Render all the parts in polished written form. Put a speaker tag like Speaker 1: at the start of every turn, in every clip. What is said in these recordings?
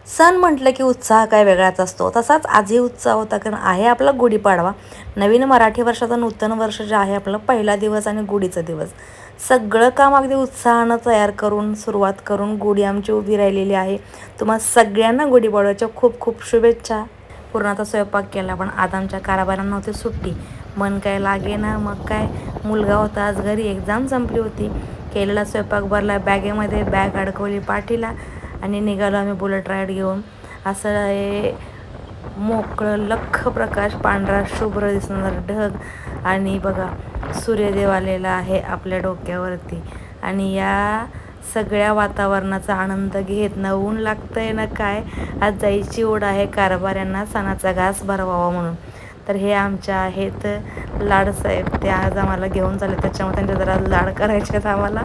Speaker 1: सण म्हटलं की उत्साह काय वेगळाच असतो. तसाच आजही उत्साह होता, कारण आहे आपला गुढीपाडवा. नवीन मराठी वर्षाचं नूतन वर्ष जे आहे आपलं पहिला दिवस आणि गुढीचा दिवस. सगळं काम अगदी उत्साहानं तयार करून सुरुवात करून गुढी आमची उभी राहिलेली आहे. तुम्हा सगळ्यांना गुढीपाडव्याच्या खूप खूप शुभेच्छा. पुरणाचा स्वयंपाक केला, पण आज आमच्या कारभारांना नव्हती सुट्टी. मन काय लागे ना, मग काय मुलगा होता आज घरी, एक्झाम संपली होती. केलेला स्वयंपाक भरला बॅगेमध्ये, बॅग अडकवली पाठीला आणि निघालो आम्ही बुलेट राईड घेऊन. असं हे मोकळं लख्ख प्रकाश, पांढरा शुभ्र दिसणारा ढग आणि बघा सूर्यदेव आलेला आहे आपल्या डोक्यावरती. आणि या सगळ्या वातावरणाचा आनंद घेत ना, ऊन लागतंय ना काय, आज जायची ओढ आहे कारभाऱ्यांना सणाचा घास भरवावा म्हणून. तर हे आमच्या आहेत लाडसाहेब, ते आज आम्हाला घेऊन चालले, त्याच्यामुळे त्यांचे जरा लाड करायचे आहेत आम्हाला.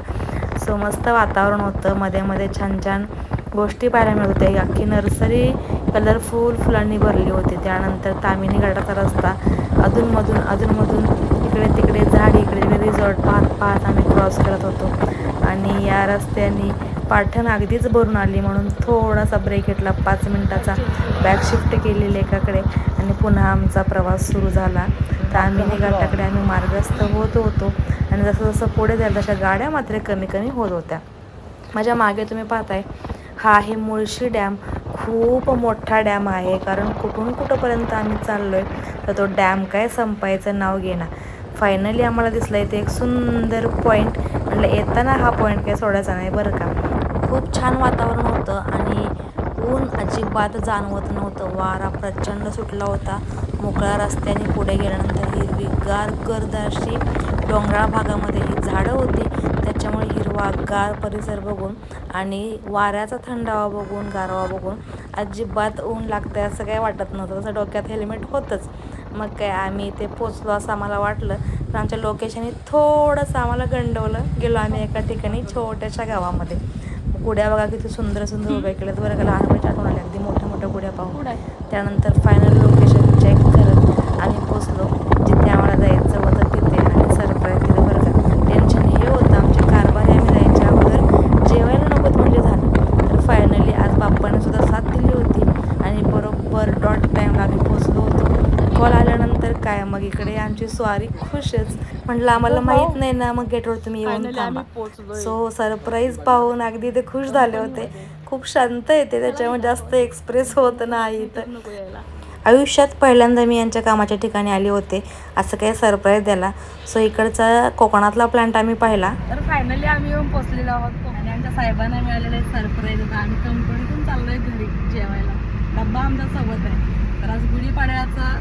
Speaker 1: सो मस्त वातावरण होतं, मध्ये मध्ये छान छान गोष्टी पाहायला मिळत होत्या. अख्खी नर्सरी कलरफुल फुलांनी भरली होती. त्यानंतर तामिनी घाटाचा रस्ता अधूनमधून इकडे तिकडे झाड, इकडे तिकडे रिसॉर्ट पाहत पाहत आम्ही क्रॉस करत होतो. आणि या रस्त्याने पाठण अगदीच भरून आली, म्हणून थोडासा ब्रेक घेतला 5 मिनिटाचा, बॅग शिफ्ट केलेली एकाकडे आणि पुन्हा आमचा प्रवास सुरू झाला. तामिनी घाटाकडे आम्ही मार्गस्थ होत होतो आणि जसं जसं पुढे जाईल तशा गाड्या मात्र कमी कमी होत होत्या. माझ्या मागे तुम्ही पाहताय, हा आहे मुळशी डॅम. खूप मोठा डॅम आहे, कारण कुठून कुठंपर्यंत आम्ही चाललो आहे तर तो डॅम काय संपायचं नाव घेणार. फायनली आम्हाला दिसला इथे एक सुंदर पॉईंट. म्हटलं येताना हा पॉईंट काही सोडायचा नाही बरं का. खूप छान वातावरण होतं आणि ऊन अजिबात जाणवत नव्हतं. वारा प्रचंड सुटला होता. मोकळ्या रस्त्याने पुढे गेल्यानंतर हिरवीगार गर्द अशी डोंगराळ भागामध्ये ही झाडं होती, त्याच्यामुळे हिरवागार परिसर बघून आणि वाऱ्याचा थंडावा बघून, गारवा बघून अजिबात ऊन लागतंय असं काही वाटत नव्हतं. तसं डोक्यात हेल्मेट होतंच. मग काय आम्ही इथे पोचलो असं आम्हाला वाटलं, पण आमच्या लोकेशनने थोडंसं आम्हाला गंडवलं. गेलो आम्ही एका ठिकाणी छोट्याशा गावामध्ये. गुड्या बघा किती सुंदर सुंदर उभ्या केल्यात बरं का, लहानपणीच्या आठवण आली अगदी मोठ्या मोठ्या गुड्या पाहून. त्यानंतर फायनल लोकेशन चेक करत आम्ही पोचलो जिथे आम्हाला जायचं होतं तिथे, आणि सरप्राईज दिलं बरं का. टेन्शन हे होतं आमच्या कारभारी आम्ही जायच्या अगोदर जेवायला नकोत म्हणजे झालं. तर फायनली आज बाप्पाने सुद्धा साथ दिली होती आणि बरोबर डॉट टाईमला आम्ही पोचलो होतो. कॉल आल्यानंतर काय मग इकडे आमची स्वारी खुशच. म्हटलं आम्हाला माहीत नाही ना, मग गेटवर तुम्ही येऊन थांबा. सो सरप्राईज पाहून अगदी ते खुश झाले होते. खूप शांत येते, त्याच्यामुळे जास्त एक्सप्रेस होत नाही. तर आयुष्यात पहिल्यांदा मी यांच्या कामाच्या ठिकाणी आले होते असं काही सरप्राईज द्यायला. सो इकडचा कोकणातला प्लांट आम्ही पाहिला.
Speaker 2: तर फायनली आम्ही येऊन पोचलेलो आहोत आणि आमच्या साहेबांना मिळालेलं आहे सरप्राईज. आता आम्ही कंपनीतून चाललोय घरी जेवायला. डब्बा आमचा सोबत आहे. तर आज गुढीपाडव्याचा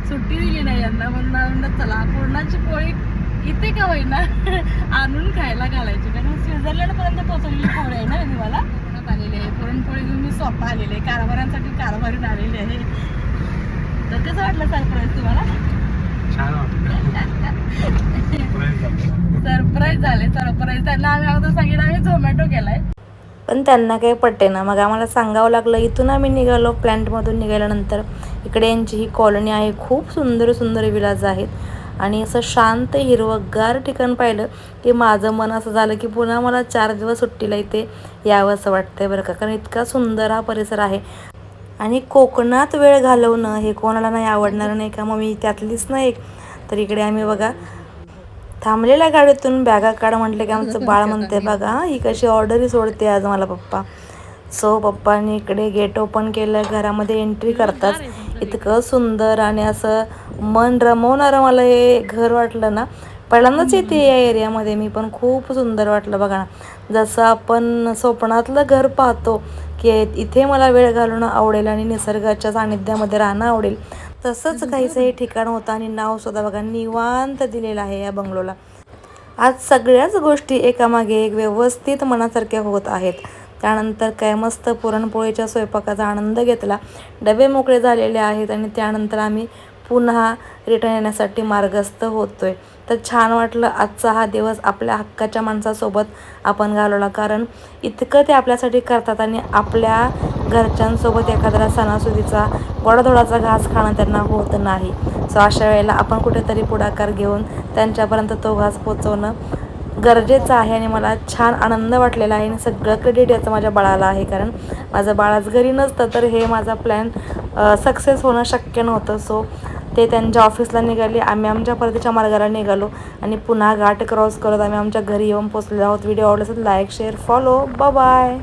Speaker 2: सुट्टी दिली नाही यांना, म्हणून चला पुरणाची पोळी इथे का होईना आणून खायला घालायची, कारण स्वित्झर्लंडपर्यंत पोहोचलेली पोळी आहे ना तुम्हाला. पुण्यात आलेली आहे पुरणपोळी घेऊन मी स्वतः आलेले आहे, कारभाऱ्यांसाठी कारभारीत आलेले आहे. तर कसं वाटलं सरप्राईज तुम्हाला? सरप्राईज झाले. सरप्राईज त्यांना आम्ही अगोदर सांगितलं आम्ही झोमॅटो केलाय,
Speaker 1: पण त्यांना काही पटते ना. मग आम्हाला सांगावं लागलं. इथून आम्ही निघालो. प्लॅन्टमधून निघाल्यानंतर इकडे यांची ही कॉलनी आहे. खूप सुंदर सुंदर विलाज आहेत आणि असं शांत हिरवंगार ठिकाण पाहिलं की माझं मन असं झालं की पुन्हा मला 4 दिवस सुट्टीला इथे यावं असं वाटतंय बरं का, कारण इतका सुंदर हा परिसर आहे. आणि कोकणात वेळ घालवणं हे कोणाला नाही आवडणार नाही का, मग मी त्यातलीच नाही एक. तर इकडे आम्ही बघा थांबलेल्या गाडीतून बॅगा काढ म्हटलं की आमचं बाळ म्हणते बघा ही कशी ऑर्डरही सोडते आज मला पप्पा. सो पप्पांनी इकडे गेट ओपन केलं. घरामध्ये एंट्री करताच इतकं सुंदर आणि असं मन रमवणारं मला हे घर वाटलं ना. पहिल्यांदाच येते या एरियामध्ये मी, पण खूप सुंदर वाटलं बघा ना. जसं आपण स्वप्नातलं घर पाहतो की इथे मला वेळ घालवणं आवडेल आणि निसर्गाच्या सानिध्यामध्ये राहणं आवडेल, तसंच काहीचं हे ठिकाण होतं. आणि नावसुद्धा बघा निवांत दिलेलं आहे या बंगलोला. आज सगळ्याच गोष्टी एकामागे एक व्यवस्थित मनासारख्या होत आहेत. त्यानंतर काय मस्त पुरणपोळीच्या स्वयंपाकाचा आनंद घेतला. डबे मोकळे झालेले आहेत आणि त्यानंतर आम्ही पुन्हा रिटर्न येण्यासाठी मार्गस्थ होतोय. तर छान वाटलं आजचा हा दिवस आपल्या हक्काच्या माणसासोबत आपण घालवला, कारण इतकं ते आपल्यासाठी करतात आणि आपल्या घरच्यांसोबत एखाद्या सणासुदीचा गोडाधोडाचा घास खाणं त्यांना होत नाही. सो अशा वेळेला आपण कुठेतरी पुढाकार घेऊन त्यांच्यापर्यंत तो घास पोचवणं गरजेचं आहे आणि मला छान आनंद वाटलेला आहे आणि सगळं क्रेडिट याचं माझ्या बाळाला आहे, कारण माझं बाळाच घरी नसतं तर हे माझा प्लॅन सक्सेस होणं शक्य नव्हतं. सो ते त्यांच्या ऑफिसला निघाले, आम्ही आमच्या परतीच्या मार्गाला निघालो आणि पुन्हा घाट क्रॉस करत आम्ही आमच्या घरी येऊन पोचलेलो आहोत. व्हिडिओ आवडला असेल लाईक शेअर फॉलो बाय.